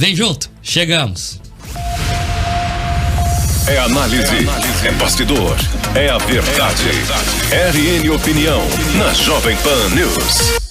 Vem junto, chegamos. É análise, é bastidor, é a verdade. RN Opinião, na Jovem Pan News.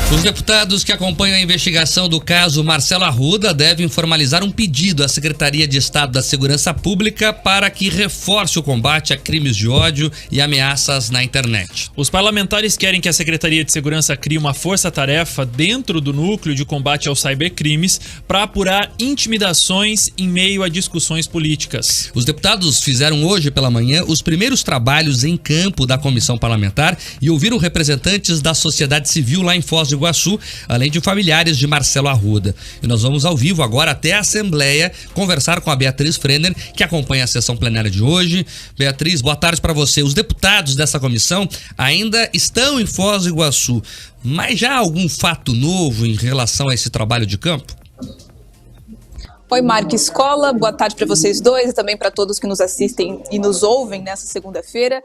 Os deputados que acompanham a investigação do caso Marcelo Arruda devem formalizar um pedido à Secretaria de Estado da Segurança Pública para que reforce o combate a crimes de ódio e ameaças na internet. Os parlamentares querem que a Secretaria de Segurança crie uma força-tarefa dentro do núcleo de combate aos cybercrimes para apurar intimidações em meio a discussões políticas. Os deputados fizeram hoje pela manhã os primeiros trabalhos em campo da comissão parlamentar e ouviram representantes da sociedade civil lá em Foz do Iguaçu, além de familiares de Marcelo Arruda. E nós vamos ao vivo agora até a Assembleia conversar com a Beatriz Frenner, que acompanha a sessão plenária de hoje. Beatriz, boa tarde para você. Os deputados dessa comissão ainda estão em Foz do Iguaçu, mas já há algum fato novo em relação a esse trabalho de campo? Oi, Marco Escola, boa tarde para vocês dois e também para todos que nos assistem e nos ouvem nessa segunda-feira.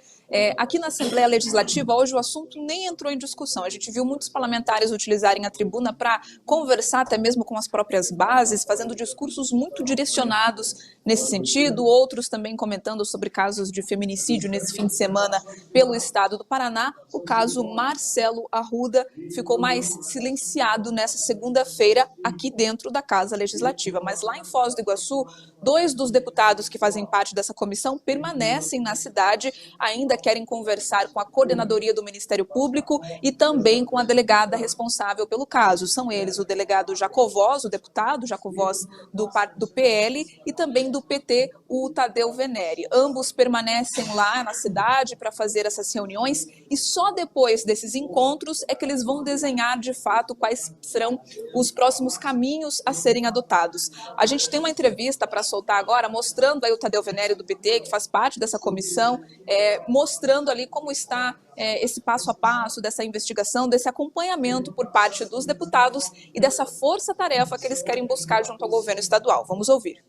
Aqui na Assembleia Legislativa, hoje o assunto nem entrou em discussão. A gente viu muitos parlamentares utilizarem a tribuna para conversar até mesmo com as próprias bases, fazendo discursos muito direcionados nesse sentido, outros também comentando sobre casos de feminicídio nesse fim de semana pelo estado do Paraná. O caso Marcelo Arruda ficou mais silenciado nessa segunda-feira aqui dentro da Casa Legislativa. Mas lá em Foz do Iguaçu, 2 dos deputados que fazem parte dessa comissão permanecem na cidade, ainda querem conversar com a coordenadoria do Ministério Público e também com a delegada responsável pelo caso. São eles o delegado Jacovós, o deputado Jacovós do PL, e também do PT, o Tadeu Venere. Ambos permanecem lá na cidade para fazer essas reuniões e só depois desses encontros é que eles vão desenhar de fato quais serão os próximos caminhos a serem adotados. A gente tem uma entrevista para soltar agora mostrando aí o Tadeu Venere do PT, que faz parte dessa comissão, mostrando ali como está esse passo a passo dessa investigação, desse acompanhamento por parte dos deputados e dessa força-tarefa que eles querem buscar junto ao governo estadual. Vamos ouvir.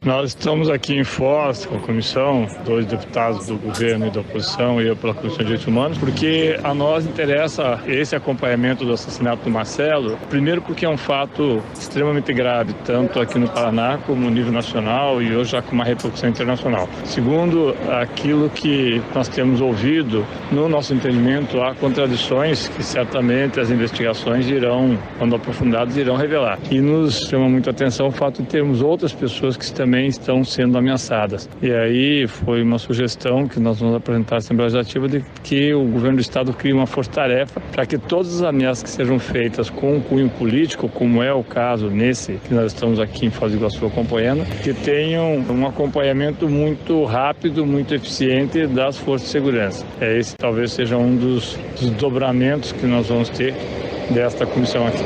Nós estamos aqui em Foz com a comissão, 2 deputados do governo e da oposição e eu pela Comissão de Direitos Humanos, porque a nós interessa esse acompanhamento do assassinato do Marcelo, primeiro porque é um fato extremamente grave, tanto aqui no Paraná como no nível nacional e hoje já com uma repercussão internacional. Segundo, aquilo que nós temos ouvido, no nosso entendimento, há contradições que certamente as investigações irão, quando aprofundadas, irão revelar. E nos chama muito a atenção o fato de termos outras pessoas que também estão sendo ameaçadas. E aí foi uma sugestão que nós vamos apresentar à Assembleia Legislativa de que o governo do estado crie uma força-tarefa para que todas as ameaças que sejam feitas com cunho político, como é o caso nesse que nós estamos aqui em Foz do Iguaçu acompanhando, que tenham um acompanhamento muito rápido, muito eficiente das forças de segurança. Esse talvez seja um dos desdobramentos que nós vamos ter desta comissão aqui.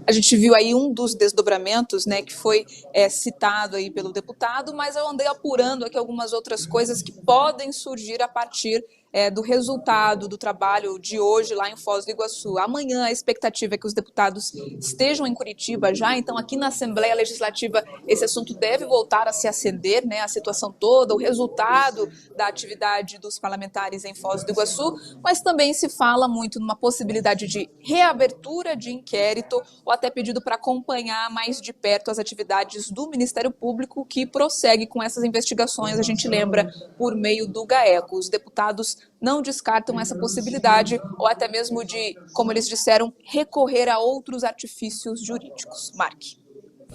A gente viu aí um dos desdobramentos, né, que foi citado aí pelo deputado, mas eu andei apurando aqui algumas outras coisas que podem surgir a partir do resultado do trabalho de hoje lá em Foz do Iguaçu. Amanhã a expectativa é que os deputados estejam em Curitiba já, então aqui na Assembleia Legislativa esse assunto deve voltar a se acender, né, a situação toda, o resultado da atividade dos parlamentares em Foz do Iguaçu, mas também se fala muito numa possibilidade de reabertura de inquérito ou até pedido para acompanhar mais de perto as atividades do Ministério Público, que prossegue com essas investigações, a gente lembra, por meio do GAECO. Os deputados não descartam essa possibilidade ou até mesmo de, como eles disseram, recorrer a outros artifícios jurídicos. Mark.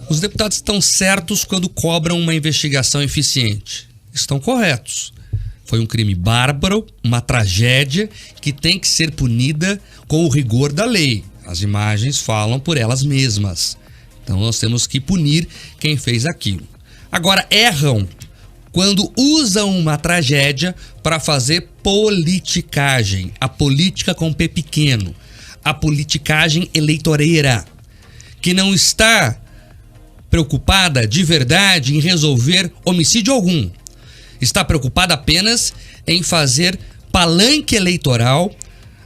Os deputados estão certos quando cobram uma investigação eficiente. Estão corretos. Foi um crime bárbaro, uma tragédia que tem que ser punida com o rigor da lei. As imagens falam por elas mesmas. Então nós temos que punir quem fez aquilo. Agora, erram quando usam uma tragédia para fazer politicagem, a política com P pequeno, a politicagem eleitoreira, que não está preocupada de verdade em resolver homicídio algum. Está preocupada apenas em fazer palanque eleitoral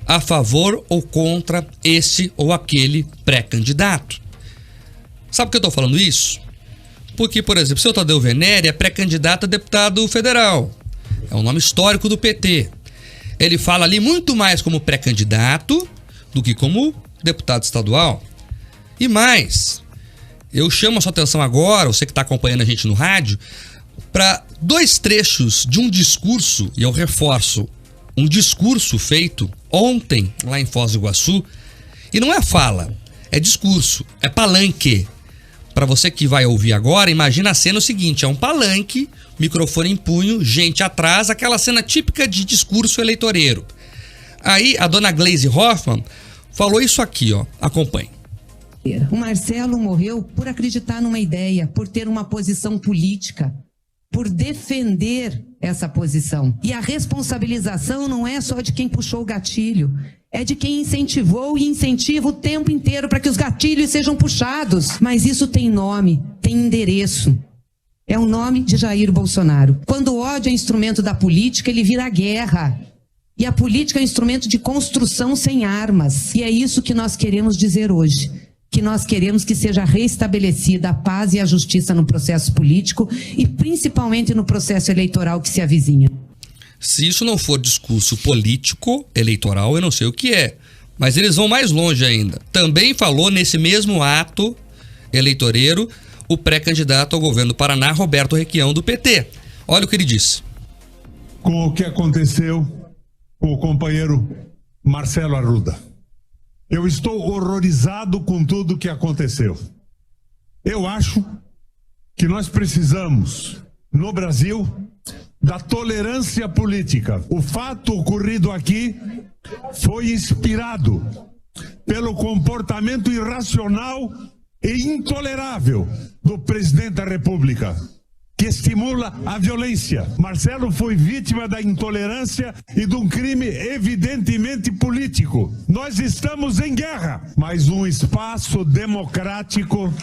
a favor ou contra esse ou aquele pré-candidato. Sabe por que eu estou falando isso? Porque, por exemplo, o seu Tadeu Venere é pré-candidato a deputado federal. É um nome histórico do PT. Ele fala ali muito mais como pré-candidato do que como deputado estadual. E mais, eu chamo a sua atenção agora, você que está acompanhando a gente no rádio, para 2 trechos de um discurso, e eu reforço, um discurso feito ontem lá em Foz do Iguaçu, e não é fala, é discurso, é palanque. Para você que vai ouvir agora, imagina a cena o seguinte, é um palanque, microfone em punho, gente atrás, aquela cena típica de discurso eleitoreiro. Aí a dona Gleisi Hoffmann falou isso aqui, ó, acompanhe. O Marcelo morreu por acreditar numa ideia, por ter uma posição política, por defender essa posição. E a responsabilização não é só de quem puxou o gatilho, é de quem incentivou e incentiva o tempo inteiro para que os gatilhos sejam puxados. Mas isso tem nome, tem endereço. É o nome de Jair Bolsonaro. Quando o ódio é instrumento da política, ele vira guerra. E a política é um instrumento de construção sem armas. E é isso que nós queremos dizer hoje. Que nós queremos que seja restabelecida a paz e a justiça no processo político e principalmente no processo eleitoral que se avizinha. Se isso não for discurso político, eleitoral, eu não sei o que é. Mas eles vão mais longe ainda. Também falou nesse mesmo ato eleitoreiro o pré-candidato ao governo do Paraná, Roberto Requião, do PT. Olha o que ele disse. Com o que aconteceu com o companheiro Marcelo Arruda. Eu estou horrorizado com tudo o que aconteceu. Eu acho que nós precisamos, no Brasil, da tolerância política. O fato ocorrido aqui foi inspirado pelo comportamento irracional e intolerável do presidente da República, que estimula a violência. Marcelo foi vítima da intolerância e de um crime evidentemente político. Nós estamos em guerra, mas um espaço democrático.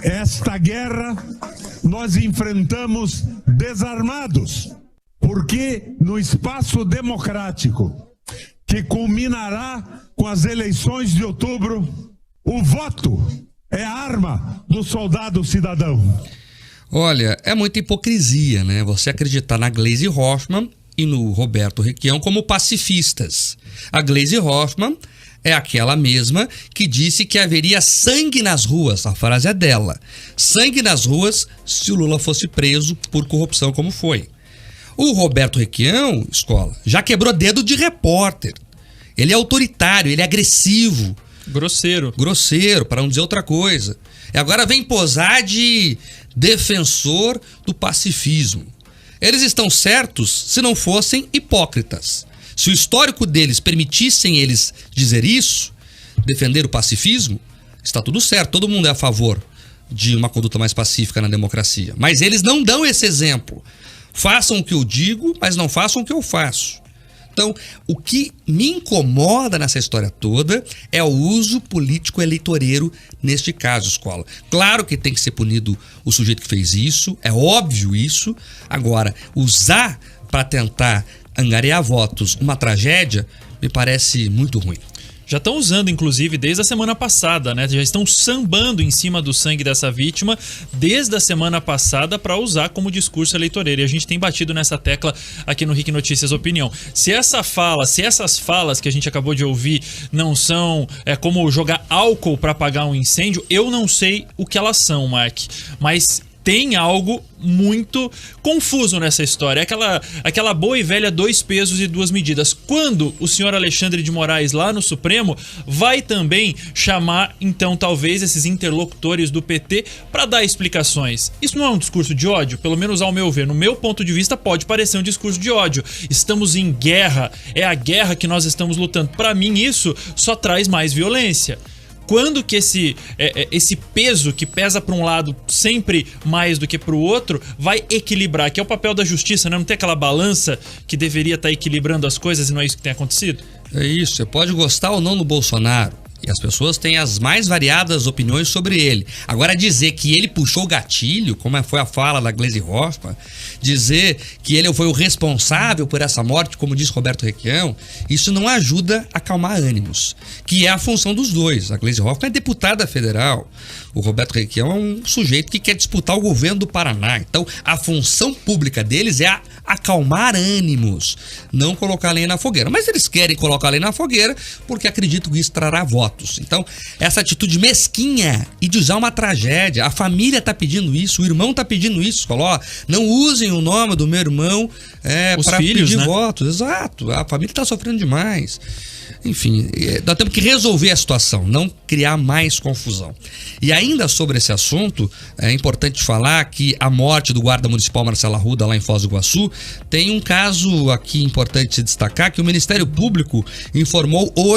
Esta guerra nós enfrentamos desarmados, porque no espaço democrático, que culminará com as eleições de outubro, o voto é a arma do soldado cidadão. Olha, é muita hipocrisia, né? Você acreditar na Gleisi Hoffmann e no Roberto Requião como pacifistas. A Gleisi Hoffmann é aquela mesma que disse que haveria sangue nas ruas, a frase é dela. Sangue nas ruas se o Lula fosse preso por corrupção como foi. O Roberto Requião, escola, já quebrou dedo de repórter. Ele é autoritário, ele é agressivo. Grosseiro, para não dizer outra coisa. E agora vem posar de defensor do pacifismo. Eles estão certos se não fossem hipócritas. Se o histórico deles permitissem eles dizer isso, defender o pacifismo, está tudo certo, todo mundo é a favor de uma conduta mais pacífica na democracia. Mas eles não dão esse exemplo. Façam o que eu digo, mas não façam o que eu faço. Então, o que me incomoda nessa história toda é o uso político eleitoreiro neste caso, escola. Claro que tem que ser punido o sujeito que fez isso, é óbvio isso. Agora, usar para tentar angariar votos uma tragédia me parece muito ruim. Já estão usando, inclusive, desde a semana passada, né? Já estão sambando em cima do sangue dessa vítima desde a semana passada para usar como discurso eleitoreiro. E a gente tem batido nessa tecla aqui no RIC Notícias Opinião. Se essas falas que a gente acabou de ouvir não são como jogar álcool para apagar um incêndio, eu não sei o que elas são, Mark. Mas tem algo muito confuso nessa história. Aquela boa e velha 2 pesos e 2 medidas. Quando o senhor Alexandre de Moraes, lá no Supremo, vai também chamar, então, talvez, esses interlocutores do PT para dar explicações. Isso não é um discurso de ódio? Pelo menos ao meu ver, no meu ponto de vista, pode parecer um discurso de ódio. Estamos em guerra. É a guerra que nós estamos lutando. Para mim, isso só traz mais violência. Quando que esse peso que pesa para um lado sempre mais do que para o outro vai equilibrar, que é o papel da justiça, né? Não tem aquela balança que deveria estar equilibrando as coisas e não é isso que tem acontecido? É isso, você pode gostar ou não do Bolsonaro, e as pessoas têm as mais variadas opiniões sobre ele. Agora, dizer que ele puxou o gatilho, como foi a fala da Gleisi Hoffmann, dizer que ele foi o responsável por essa morte, como disse Roberto Requião, isso não ajuda a acalmar ânimos, que é a função dos dois. A Gleisi Hoffmann é deputada federal, o Roberto Requião é um sujeito que quer disputar o governo do Paraná. Então, a função pública deles é a acalmar ânimos, não colocar lenha na fogueira. Mas eles querem colocar lenha na fogueira porque acreditam que isso trará votos. Então, essa atitude mesquinha e de usar uma tragédia, a família tá pedindo isso, o irmão tá pedindo isso, falou, não usem o nome do meu irmão para pedir votos. Exato, a família tá sofrendo demais. Enfim, nós temos que resolver a situação, não criar mais confusão. E ainda sobre esse assunto, é importante falar que a morte do guarda municipal Marcelo Arruda lá em Foz do Iguaçu tem um caso aqui importante se destacar, que o Ministério Público informou hoje